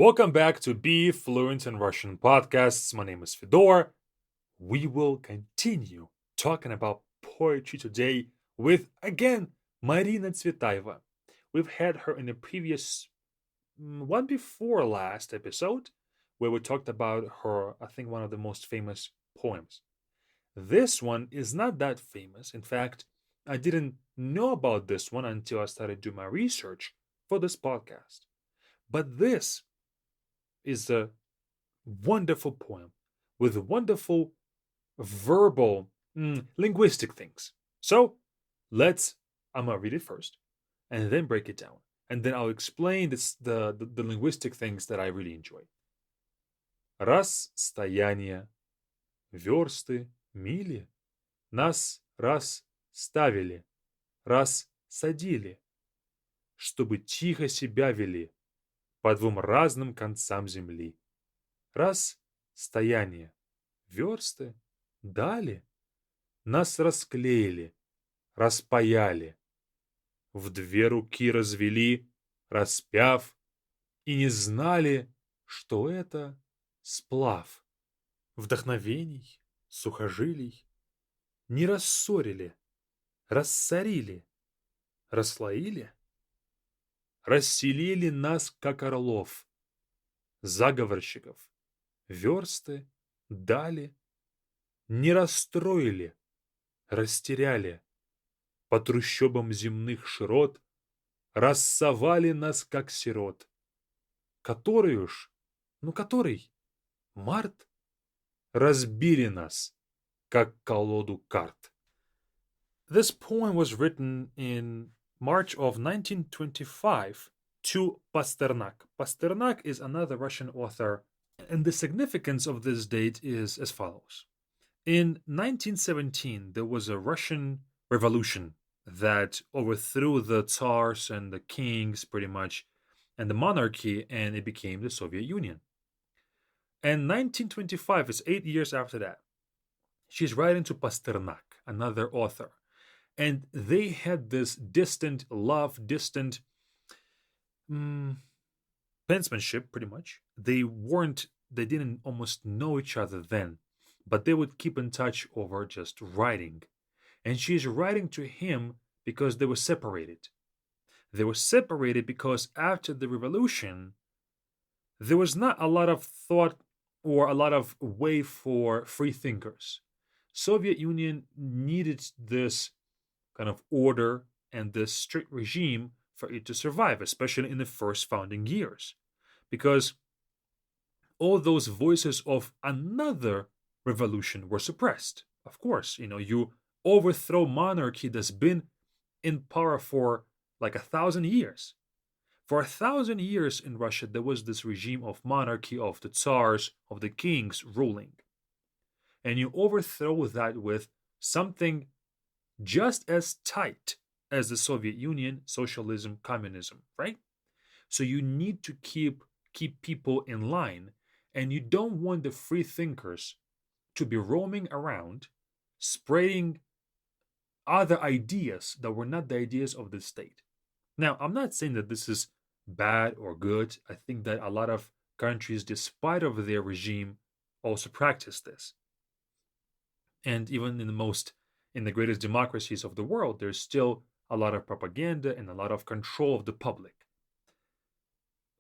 Welcome back to Be Fluent in Russian podcasts. My name is Fedor. We will continue talking about poetry today with, again, Marina Tsvetaeva. We've had her in the previous one before last episode where we talked about her, I think, one of the most famous poems. This one is not that famous. In fact, I didn't know about this one until I started doing my research for this podcast. But this is a wonderful poem with wonderful verbal, linguistic things. So I'm going to read it first and then break it down. And then I'll explain the linguistic things that I really enjoy. Рас-стояние, версты, мили, нас раз ставили, раз садили, чтобы тихо себя вели по двум разным концам земли. Рас-стояние, версты, дали, нас расклеили, распаяли, в две руки развели, распяв, и не знали, что это сплав. Вдохновений, сухожилий не рассорили, рассорили, расслоили, расселили нас, как орлов. Заговорщиков, версты, дали, не расстроили, растеряли, по трущобам земных широт рассовали нас, как сирот. Который уж, который, март, разбили нас, как колоду карт. This poem was written in March of 1925 to Pasternak. Pasternak is another Russian author, and the significance of this date is as follows. In 1917, there was a Russian revolution that overthrew the Tsars and the kings, pretty much, and the monarchy, and it became the Soviet Union. And 1925 is 8 years after that. She's writing to Pasternak, another author. And they had this distant love, distant penmanship, pretty much. They didn't almost know each other then, but they would keep in touch over just writing. And she's writing to him because they were separated. They were separated because after the revolution, there was not a lot of thought or a lot of way for free thinkers. Soviet Union needed this kind of order and this strict regime for it to survive, especially in the first founding years. Because all those voices of another revolution were suppressed. Of course, you overthrow monarchy that's been in power for like 1,000 years. For 1,000 years in Russia, there was this regime of monarchy, of the Tsars, of the kings ruling. And you overthrow that with something just as tight as the Soviet Union, socialism, communism, right? So you need to keep people in line, and you don't want the free thinkers to be roaming around spreading other ideas that were not the ideas of the state. Now, I'm not saying that this is bad or good. I think that a lot of countries, despite of their regime, also practice this. And even in the greatest democracies of the world, there's still a lot of propaganda and a lot of control of the public.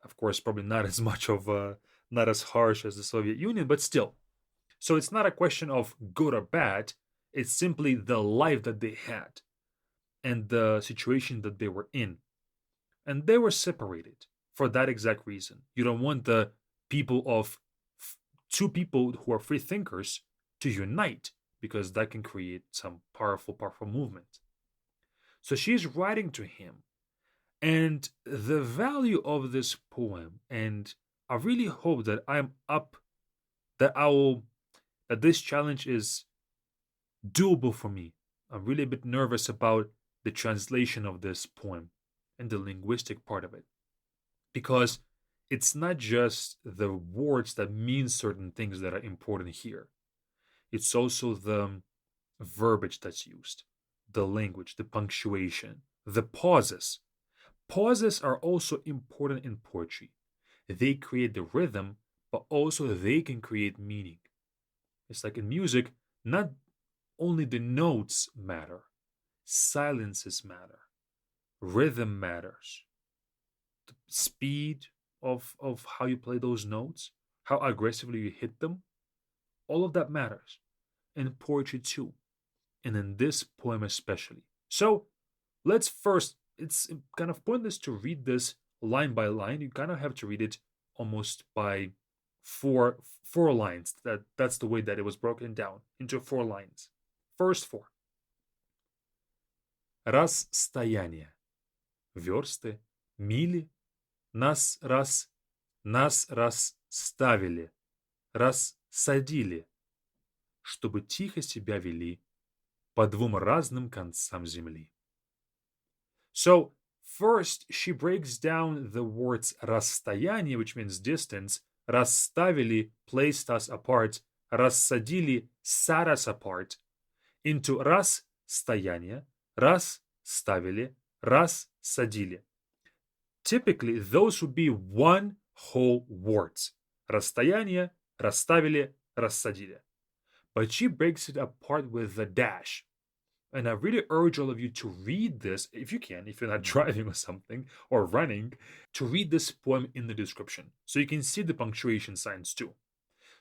Of course, probably not as much of not as harsh as the Soviet Union, but still. So it's not a question of good or bad. It's simply the life that they had and the situation that they were in. And they were separated for that exact reason. You don't want the people of two people who are free thinkers to unite, because that can create some powerful movement. So she's writing to him. And the value of this poem, and I really hope that that this challenge is doable for me. I'm really a bit nervous about the translation of this poem and the linguistic part of it. Because it's not just the words that mean certain things that are important here. It's also the verbiage that's used, the language, the punctuation, the pauses. Pauses are also important in poetry. they create the rhythm, but also they can create meaning. It's like in music, not only the notes matter, silences matter, rhythm matters, the speed of how you play those notes, how aggressively you hit them, all of that matters. In poetry too, and in this poem especially. So let's first, it's kind of pointless to read this line by line. You kind of have to read it almost by four lines. That's the way that it was broken down into 4 lines. First 4. Рас-стояние. Версты, мили, нас ставили, садили, чтобы тихо себя вели по двум разным концам земли. So, first she breaks down the words расстояние, which means distance, расставили, placed us apart, рассадили, sat us apart, into расстояние, расставили, рассадили. Typically, those would be one whole words. Расстояние, расставили, рассадили. But she breaks it apart with a dash. And I really urge all of you to read this, if you can, if you're not driving or something, or running, to read this poem in the description, so you can see the punctuation signs too.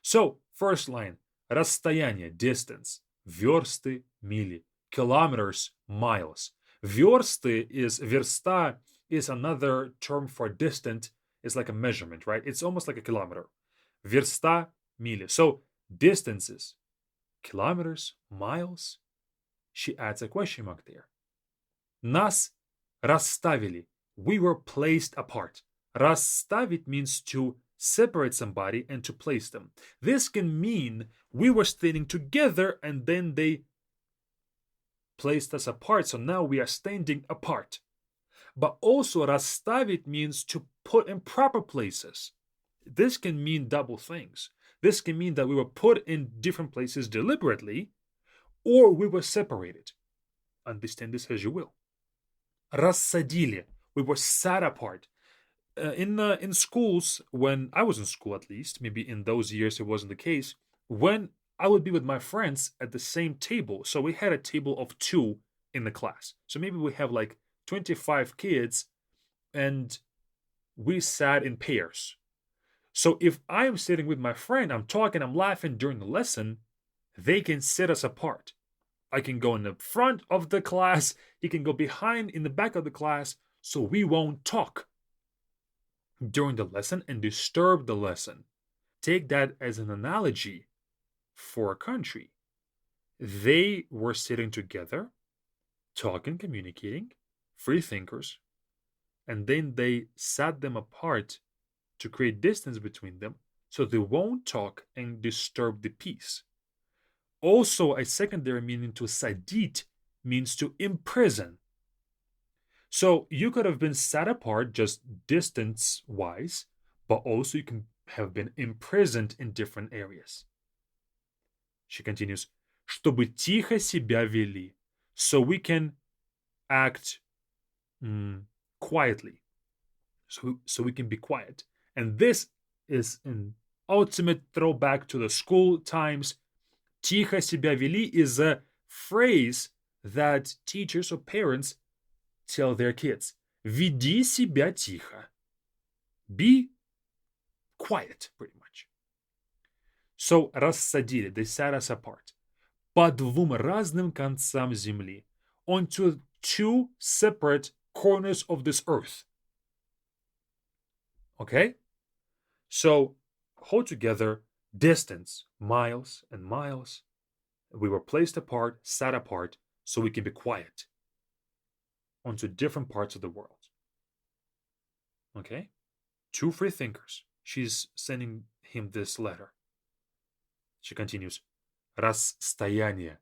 So, first line, расстояние, distance, версты, мили, kilometers, miles. Версты верста is another term for distant. It's like a measurement, right? It's almost like a kilometer. Верста, мили. So, distances, kilometers, miles. She adds a question mark there. Нас расставили. We were placed apart. Расставить means to separate somebody and to place them. This can mean we were standing together and then they placed us apart. So now we are standing apart. But also расставить means to put in proper places. This can mean double things. This can mean that we were put in different places deliberately, or we were separated. Understand this as you will. Расселили. We were sat apart. In schools, when I was in school at least, maybe in those years it wasn't the case, when I would be with my friends at the same table. So we had a table of 2 in the class. So maybe we have like 25 kids and we sat in pairs. So if I'm sitting with my friend, I'm talking, I'm laughing during the lesson, they can sit us apart. I can go in the front of the class, he can go behind in the back of the class, so we won't talk during the lesson and disturb the lesson. Take that as an analogy for a country. They were sitting together, talking, communicating, free thinkers, and then they sat them apart to create distance between them so they won't talk and disturb the peace. Also, a secondary meaning to sadit means to imprison. So you could have been sat apart just distance-wise, but also you can have been imprisoned in different areas. She continues, чтобы тихо себя вели, so we can act quietly, so we can be quiet. And this is an ultimate throwback to the school times. Тихо себя вели is a phrase that teachers or parents tell their kids. Веди себя тихо. Be quiet, pretty much. So, рассадили, they sat us apart. По двум разным концам земли. Onto 2 separate corners of this earth. Okay? So, hold together, distance, miles and miles. We were placed apart, sat apart, so we can be quiet onto different parts of the world. Okay? 2 free thinkers. She's sending him this letter. She continues. Рас-стояние.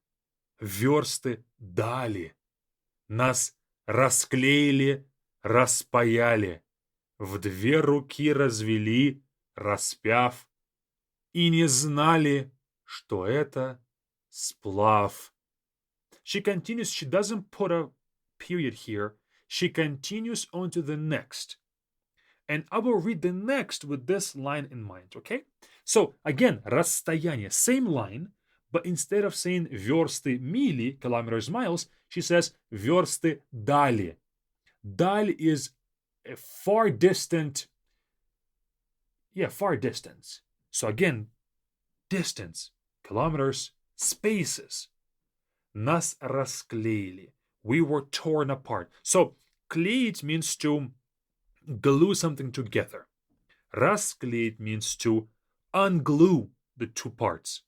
Версты, дали. Нас расклеили, распаяли. В 2 руки развели, распяв. И не знали, что это сплав. She continues, she doesn't put a period here. She continues on to the next. And I will read the next with this line in mind, okay? So again, Рас-стояние, same line, but instead of saying версты мили, kilometers, miles, she says версты дали. Dali is a far distant, far distance. So again, distance, kilometers, spaces. Нас расклеили. We were torn apart. So клеить means to glue something together. Расклеить means to unglue the two parts.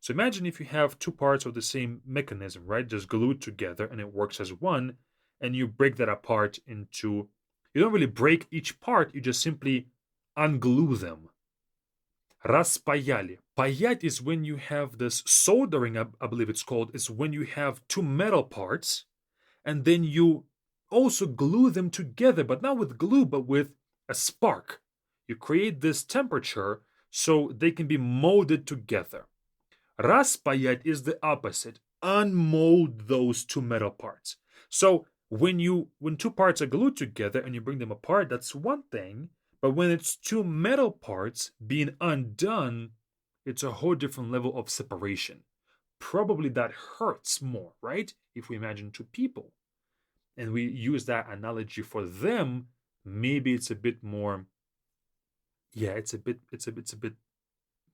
So imagine if you have two parts of the same mechanism, right? Just glued together and it works as one, and you break that apart into, you don't really break each part, you just simply unglue them. Распаяли. Паять is when you have this soldering, I believe it's called, is when you have two metal parts and then you also glue them together, but not with glue, but with a spark. You create this temperature so they can be molded together. Распаять is the opposite. Unmold those two metal parts. So when two parts are glued together and you bring them apart, that's one thing. But when it's two metal parts being undone, it's a whole different level of separation. Probably that hurts more, right? If we imagine two people and we use that analogy for them, maybe it's a bit more, it's a bit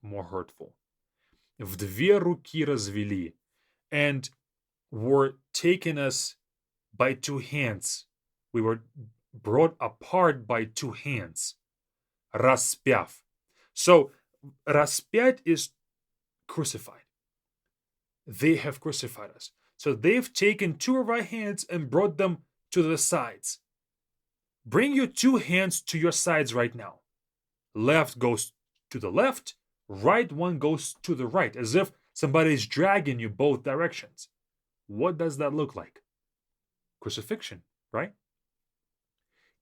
more hurtful. В две руки развели, and were taken us by two hands. We were brought apart by two hands. Распяв. So, распять is crucified. They have crucified us. So they've taken two of our hands and brought them to the sides. Bring your two hands to your sides right now. Left goes to the left, right one goes to the right, as if somebody is dragging you both directions. What does that look like? Crucifixion, right?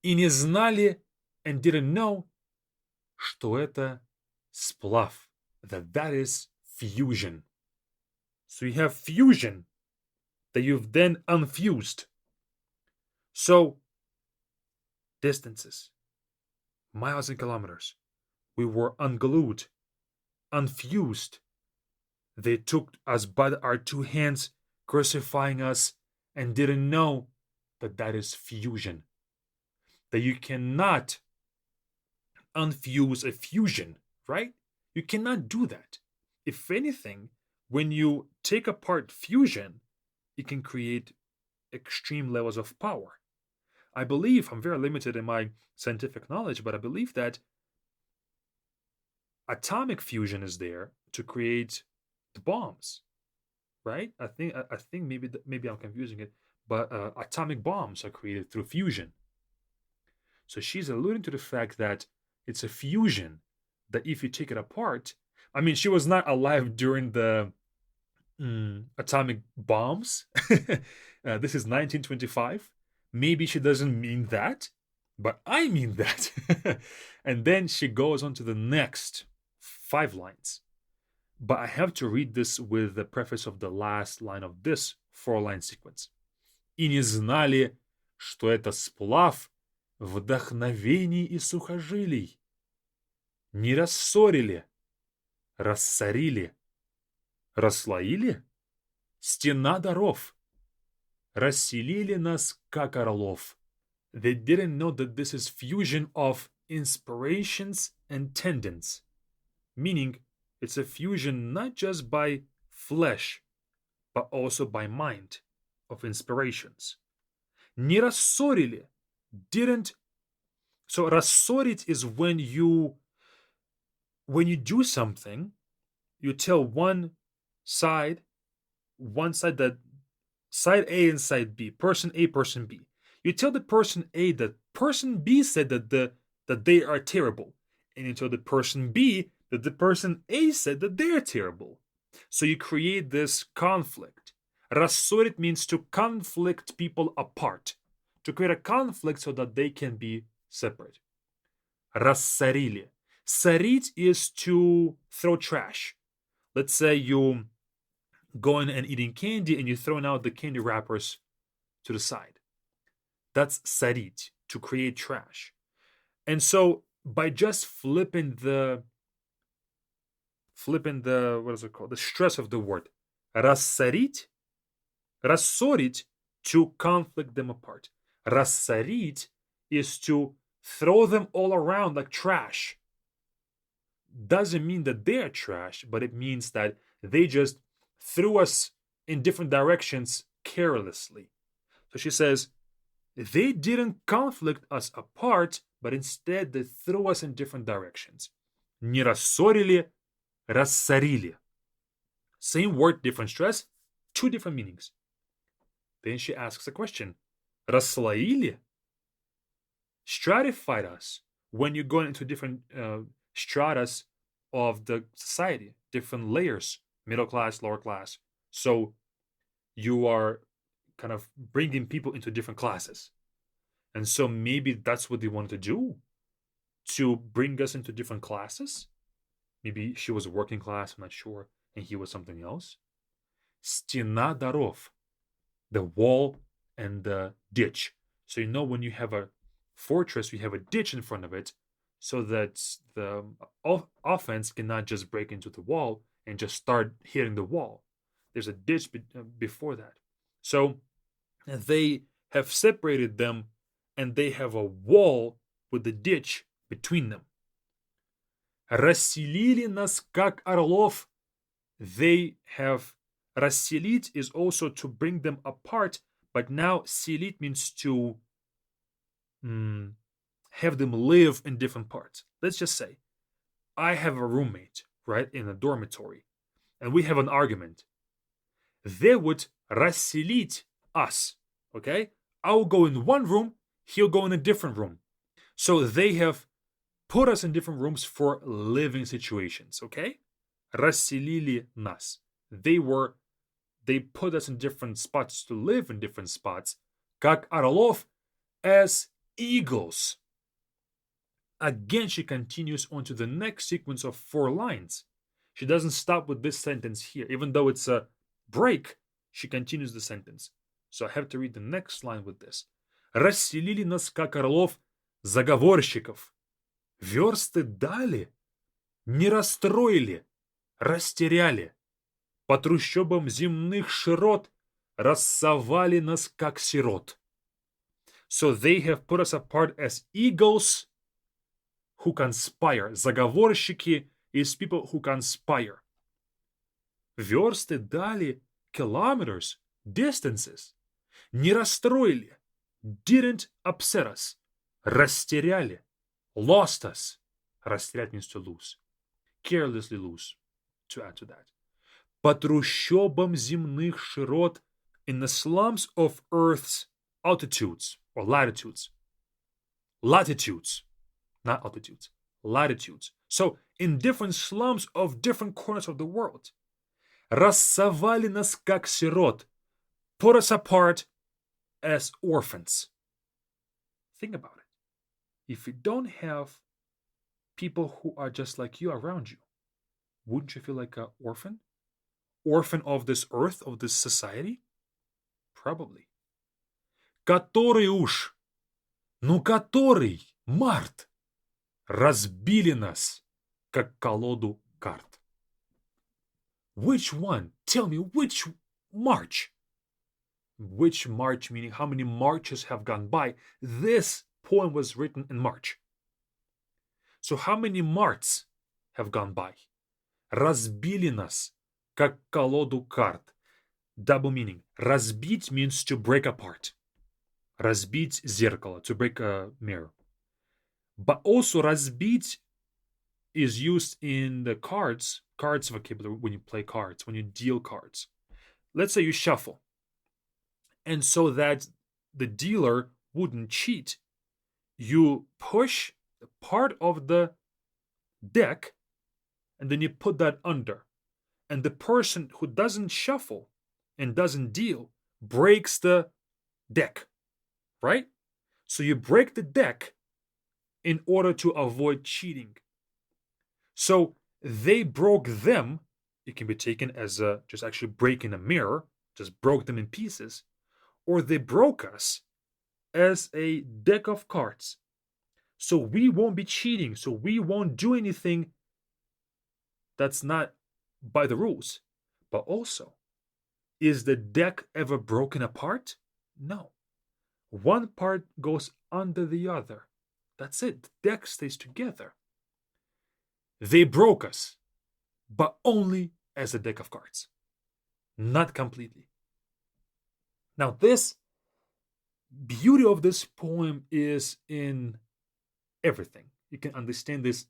И не знали, and didn't know, что это сплав, that is fusion. So you have fusion that you've then unfused. So, distances, miles and kilometers, we were unglued, unfused. They took us by our two hands, crucifying us, and didn't know that is fusion. That you cannot unfuse a fusion, right? You cannot do that. If anything, when you take apart fusion, it can create extreme levels of power. I believe, I'm very limited in my scientific knowledge, but I believe that atomic fusion is there to create the bombs, right? I think maybe I'm confusing it, but atomic bombs are created through fusion. So she's alluding to the fact that it's a fusion that if you take it apart, I mean, she was not alive during the atomic bombs. This is 1925. Maybe she doesn't mean that, but I mean that. And then she goes on to the next 5 lines. But I have to read this with the preface of the last line of this 4-line sequence. И не знали, что это сплав вдохновений и сухожилий. Не рассорили, рассорили, расслоили, стена даров, расселили нас, как орлов. They didn't know that this is fusion of inspirations and tendons, meaning it's a fusion not just by flesh, but also by mind of inspirations. Не рассорили, didn't. So рассорить is when you do something, you tell one side that side A and side B, person A, person B. You tell the person A that person B said that they are terrible, and you tell the person B that the person A said that they are terrible. So you create this conflict. Рассорить means to conflict people apart, to create a conflict so that they can be separate. Рассорили. Сорить is to throw trash. Let's say you going and eating candy and you're throwing out the candy wrappers to the side. That's сорить, to create trash. And so by just flipping the what is it called? The stress of the word. Рассорить, рассорить, to conflict them apart. Рассорить is to throw them all around like trash. Doesn't mean that they're trash, but it means that they just threw us in different directions carelessly. So she says, they didn't conflict us apart, but instead they threw us in different directions. Не рассорили, рассорили. Same word, different stress, two different meanings. Then she asks a question. Расслоили? Stratified us. When you go into different stratas of the society, different layers, middle class, lower class. So you are kind of bringing people into different classes. And so maybe that's what they wanted to do, to bring us into different classes. Maybe she was a working class, I'm not sure, and he was something else. Стена даров, the wall and the ditch. So when you have a fortress, you have a ditch in front of it, so that the offense cannot just break into the wall and just start hitting the wall. There's a ditch before that. So they have separated them, and they have a wall with the ditch between them. Расселили нас как орлов. They have, расселить is also to bring them apart, but now селить means to have them live in different parts. Let's just say I have a roommate, right, in a dormitory, and we have an argument. They would расселить us, okay? I will go in one room, he'll go in a different room. So they have put us in different rooms for living situations, okay? Расселили нас. They put us in different spots to live in different spots. Как орлов, as eagles. Again, she continues on to the next sequence of 4 lines. She doesn't stop with this sentence here. Even though it's a break, she continues the sentence. So I have to read the next line with this. Расселили нас, как орлов, заговорщиков. Версты дали, не расстроили, растеряли. По трущобам земных широт рассовали нас, как сирот. So they have put us apart as eagles who conspire. Заговорщики is people who conspire. Версты дали, kilometers, distances. Не расстроили, didn't upset us. Растеряли, lost us. Растерять means to lose. Carelessly lose, to add to that. По трущобам земных широт, in the slums of Earth's altitudes or latitudes. Latitudes, not altitudes. Latitudes. So in different slums of different corners of the world. Рассовали нас, как сирот. Put us apart as orphans. Think about it. If you don't have people who are just like you around you, wouldn't you feel like an orphan? Orphan of this earth, of this society? Probably. Который уж, который, март, разбили нас, как колоду карт. Which one? Tell me, which March? Which March, meaning how many marches have gone by? This poem was written in March. So how many marts have gone by? Разбили нас, как колоду карт. Double meaning. Разбить means to break apart. Разбить зеркало, to break a mirror. But also разбить is used in the cards vocabulary when you play cards, when you deal cards. Let's say you shuffle. And so that the dealer wouldn't cheat, you push part of the deck and then you put that under. And the person who doesn't shuffle and doesn't deal breaks the deck, right? So you break the deck in order to avoid cheating. So they broke them. It can be taken as just actually breaking a mirror, just broke them in pieces. Or they broke us as a deck of cards. So we won't be cheating. So we won't do anything that's not by the rules. But also, is the deck ever broken apart? No. One part goes under the other. That's it. The deck stays together. They broke us, but only as a deck of cards, not completely. Now, this beauty of this poem is in everything. You can understand this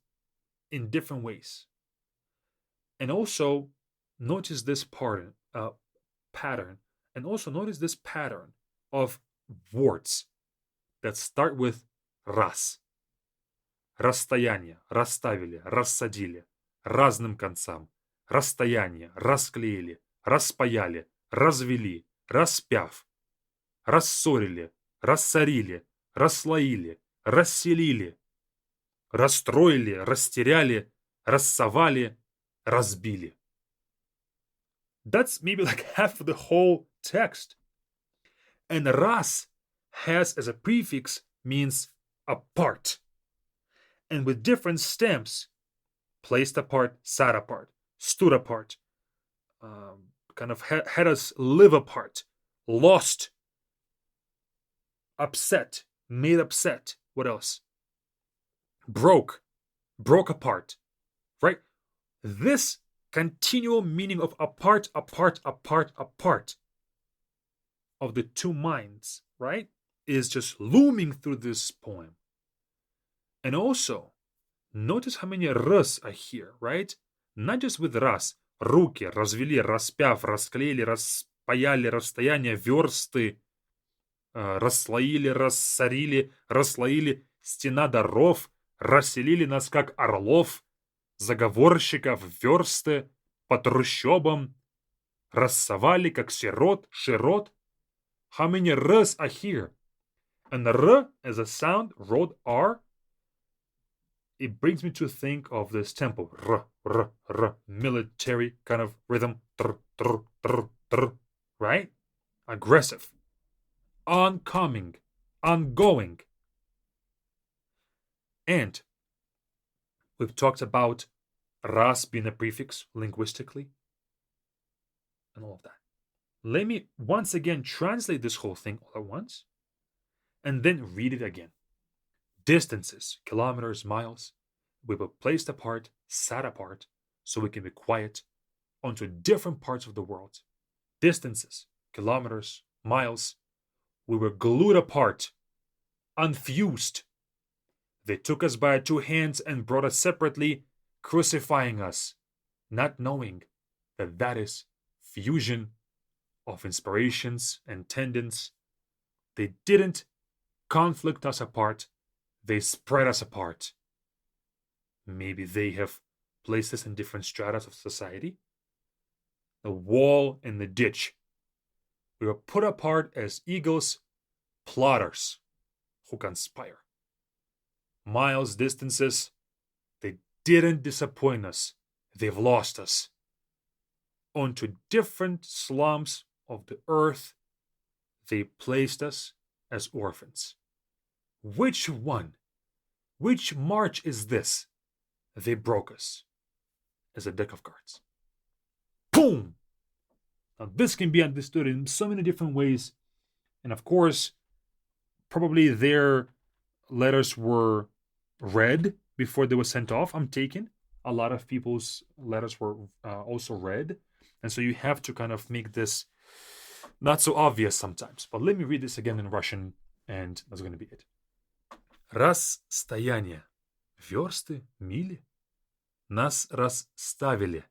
in different ways. And also, notice this pattern, and also notice this pattern of words that start with раз. Расстояние, расставили, рассадили, разным концам, расстояние, расклеили, распаяли, развели, распяв, рассорили, рассорили, расслоили, расселили, расстроили, растеряли, рассовали, разбили. That's maybe like half of the whole text. And ras has as a prefix means apart. And with different stems, placed apart, sat apart, stood apart, kind of had us live apart, lost, upset, made upset. What else? Broke apart, right? This continual meaning of apart of the two minds, right, is just looming through this poem. And also, notice how many ras are here, right? Not just with ras. Руки, развели, распяв, расклеили, распаяли, расстояние, версты, расслоили, рассорили, расслоили, стена даров, расселили нас как орлов, заговорщиков, версты, по трущобам, рассовали как сирот, широт. How many ras are here? And r as a sound, wrote r, it brings me to think of this tempo, military kind of rhythm, right? Aggressive, oncoming, ongoing. And we've talked about ras being a prefix linguistically and all of that. Let me once again translate this whole thing all at once and then read it again. Distances, kilometers, miles, we were placed apart, sat apart, so we can be quiet, onto different parts of the world. Distances, kilometers, miles, we were glued apart, unfused. They took us by two hands and brought us separately, crucifying us, not knowing that that is fusion of inspirations and tendons. They didn't conflict us apart. They spread us apart. Maybe they have placed us in different stratas of society. The wall and the ditch. We were put apart as eagles, plotters who conspire. Miles, distances, they didn't disappoint us. They've lost us. Onto different slums of the earth, they placed us as orphans. Which one? Which march is this? They broke us as a deck of cards. Boom! Now, this can be understood in so many different ways. And of course, probably their letters were read before they were sent off. I'm taken. A lot of people's letters were also read. And so you have to kind of make this not so obvious sometimes. But let me read this again in Russian, and that's going to be it. Рас-стояние, версты, мили, нас расставили,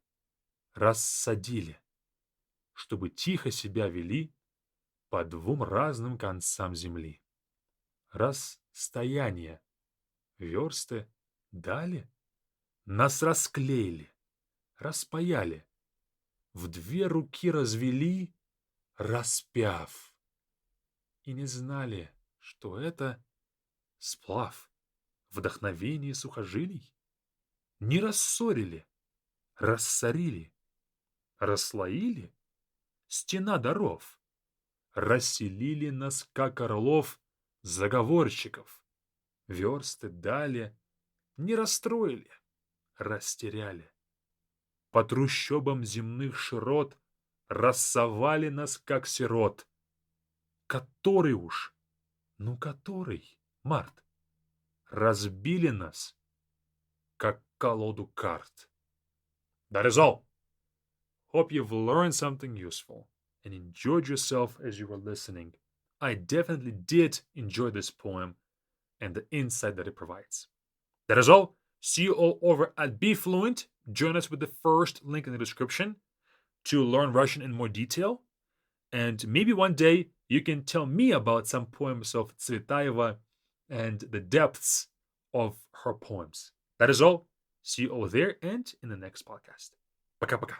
рассадили, чтобы тихо себя вели по двум разным концам земли. Рас-стояние, версты, дали, нас расклеили, распаяли, в две руки развели, распяв. И не знали, что это сплав, вдохновение сухожилий. Не рассорили, рассорили, расслоили, стена даров. Расселили нас, как орлов, заговорщиков. версты, дали, не расстроили, растеряли. По трущобам земных широт рассовали нас, как сирот. Который уж, ну который, Март, разбили нас, как колоду карт. That is all. Hope you've learned something useful and enjoyed yourself as you were listening. I definitely did enjoy this poem and the insight that it provides. That is all. See you all over at Be Fluent. Join us with the first link in the description to learn Russian in more detail. And maybe one day you can tell me about some poems of Tsvetaeva and the depths of her poems. That is all. See you all there and in the next podcast. Пока-пока.